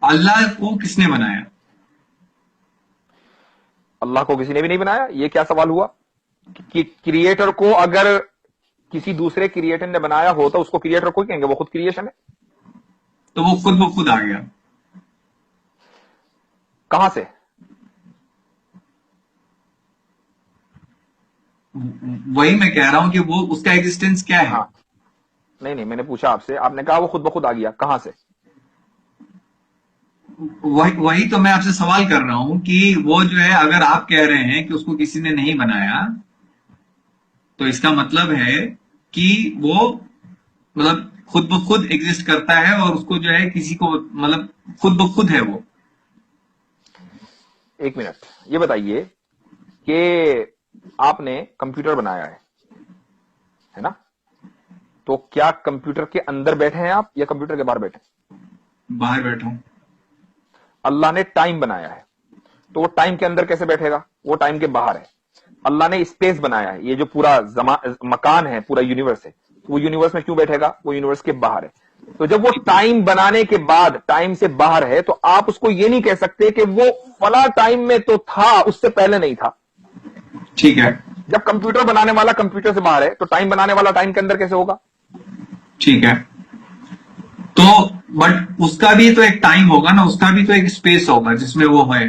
अल्लाह को किसने बनाया? अल्लाह को किसी ने भी नहीं बनाया। ये क्या सवाल हुआ कि क्रिएटर को अगर किसी दूसरे क्रिएटर ने बनाया हो तो उसको क्रिएटर को कहेंगे, वो खुद क्रिएशन है। तो वो खुद ब खुद आ गया कहां से? वही मैं कह रहा हूं कि वो उसका एग्जिस्टेंस क्या है? हाँ, नहीं, मैंने पूछा आपसे, आपने कहा वो खुद ब खुद आ गया, कहां से? वही तो मैं आपसे सवाल कर रहा हूं कि वो जो है, अगर आप कह रहे हैं कि उसको किसी ने नहीं बनाया, तो इसका मतलब है कि वो मतलब खुद ब खुद एग्जिस्ट करता है और उसको जो है किसी को मतलब खुद ब खुद है वो। एक मिनट, ये बताइए कि आपने कंप्यूटर बनाया है ना? तो क्या कंप्यूटर के अंदर बैठे हैं आप या कंप्यूटर के बाहर बैठे हैं? बाहर बैठा हूं। अल्लाह ने टाइम बनाया है, तो वो टाइम के अंदर कैसे बैठेगा? वो टाइम के बाहर है। अल्लाह ने स्पेस बनाया है, ये जो पूरा मकान है, पूरा यूनिवर्स है, वो यूनिवर्स में क्यों बैठेगा? वो यूनिवर्स के बाहर है। तो जब वो टाइम बनाने के बाद टाइम से बाहर है, तो आप उसको ये नहीं कह सकते कि वो फला टाइम में तो था, उससे पहले नहीं था। ठीक है, जब कंप्यूटर बनाने वाला कंप्यूटर से बाहर है, तो टाइम बनाने वाला टाइम के अंदर कैसे होगा? ठीक है। तो बट उसका भी तो एक टाइम होगा ना, उसका भी तो एक स्पेस होगा जिसमें वो है।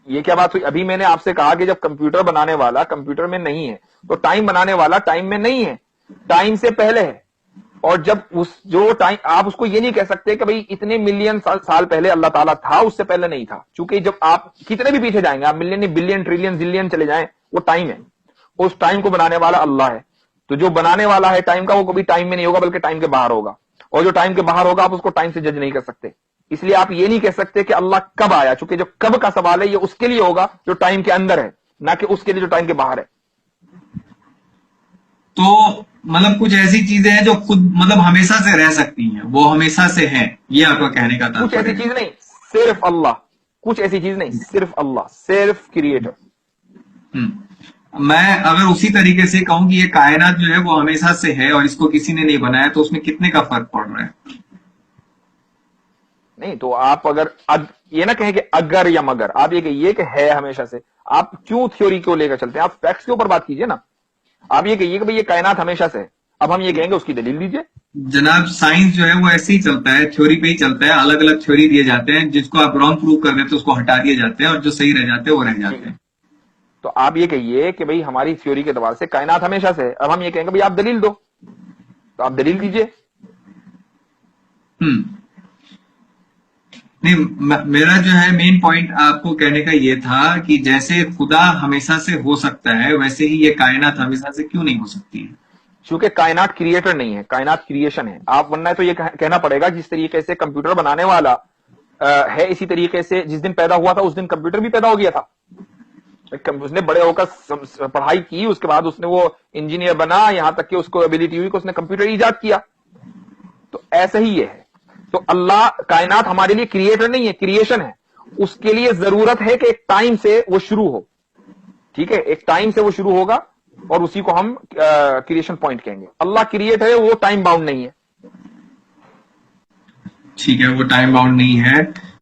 ये क्या बात हुई? अभी मैंने आपसे कहा कि जब कंप्यूटर बनाने वाला कंप्यूटर में नहीं है, तो टाइम बनाने वाला टाइम में नहीं है, टाइम से पहले है। और जब उस जो टाइम, आप उसको ये नहीं कह सकते कि भाई इतने मिलियन साल पहले अल्लाह ताला था, उससे पहले नहीं था। क्योंकि जब आप कितने भी पीछे जाएंगे, आप मिलियन बिलियन ट्रिलियन जिलियन चले जाएं, वो टाइम है। उस टाइम को बनाने वाला अल्लाह है। तो जो बनाने वाला है टाइम का, वो कभी टाइम में नहीं होगा, बल्कि टाइम के बाहर होगा। और जो टाइम के बाहर होगा, आप उसको टाइम से जज नहीं कर सकते। इसलिए आप ये नहीं कह सकते कि अल्लाह कब आया, क्योंकि जो कब का सवाल है, ये उसके लिए होगा जो टाइम के अंदर है, ना कि उसके लिए जो टाइम के बाहर है। तो मतलब कुछ ऐसी चीजें हैं जो खुद मतलब हमेशा से रह सकती हैं, वो हमेशा से हैं, ये आपका कहने का कुछ ऐसी तात्पर्य है? चीज नहीं, सिर्फ अल्लाह। कुछ ऐसी चीज नहीं, सिर्फ अल्लाह, सिर्फ क्रिएटर। मैं अगर उसी तरीके से कहूं कि ये कायनात जो है वो हमेशा से है और इसको किसी ने नहीं बनाया, तो उसमें कितने का फर्क पड़ रहा है? नहीं, तो आप अगर ये ना कहें कि अगर या मगर, आप ये कहिए कि है हमेशा से। आप क्यों थ्योरी को लेकर चलते हैं? आप फैक्ट्स के ऊपर बात कीजिए ना। आप ये कहिए कि भाई ये कायनात हमेशा से है, अब हम ये कहेंगे उसकी दलील दीजिए। जनाब, साइंस जो है वो ऐसे ही चलता है, थ्योरी पे ही चलता है। अलग अलग थ्योरी दिए जाते हैं, जिसको आप रॉन्ग प्रूव कर देते हैं उसको हटा दिए जाते हैं, और जो सही रह जाते हैं वो रह जाते हैं। तो आप ये कहिए कि भाई हमारी थ्योरी के एतबार से कायनात हमेशा से है, अब हम ये कहेंगे भाई आप दलील दो, तो आप दलील दीजिए। नहीं, मेरा जो है मेन पॉइंट आपको कहने का ये था कि जैसे खुदा हमेशा से हो सकता है, वैसे ही ये कायनात हमेशा से क्यों नहीं हो सकती है? क्योंकि कायनात क्रिएटर नहीं है, कायनात क्रिएशन है। आप वरना तो ये कहना पड़ेगा जिस तरीके से कंप्यूटर बनाने वाला है, इसी तरीके से जिस दिन पैदा हुआ था उस दिन कंप्यूटर भी पैदा हो गया था। उसने बड़े होकर पढ़ाई की, उसके बाद उसने वो इंजीनियर बना, यहां तक कि उसको एबिलिटी हुई कि उसने कंप्यूटर ईजाद किया। तो ऐसा ही ये है। तो अल्लाह, कायनात हमारे लिए क्रिएटर नहीं है, क्रिएशन है। उसके लिए जरूरत है कि एक टाइम से वो शुरू हो। ठीक है, एक टाइम से वो शुरू होगा और उसी को हम क्रिएशन पॉइंट कहेंगे। अल्लाह क्रिएट है, वो टाइम बाउंड नहीं है। ठीक है, वो टाइम बाउंड नहीं है।